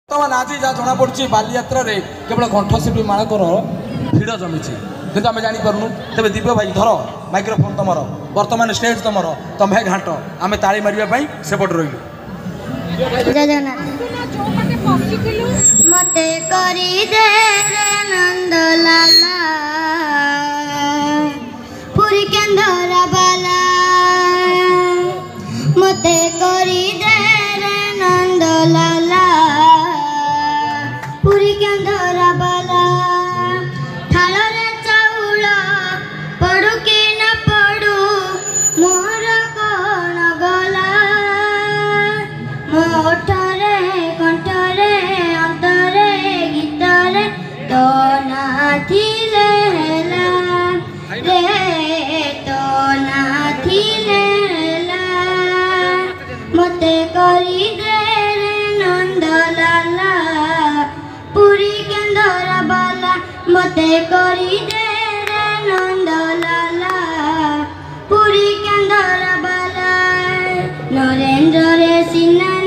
बर्तमान आज जहाँ जना पड़ी बालीयात्रा केवल कंठशिल्पी माणकर भिड़ जमी कि आम जापरूँ तेज दिव्य भाई धर माइक्रोफोन तुम बर्तमान स्टेज तुम तुम्हें घाट आम ताली मारे सेपट रही मते करी दे नंद लाला पुरी केंद्रा बाला मते करी दे नंद लाला पुरी केंद्रा बाला थाल रे चाउल पड़ू कि न पड़ू मोर कौन गला मोठरे कंठरे अंतरे गीतरे तो नाथिले रे तो नाथिले मते करी दे नंद लाला पुरी केंद्रा बाला मते करी दे नंद लाला पुरी केंद्रा बाला नरेंद्र रे सिन्हा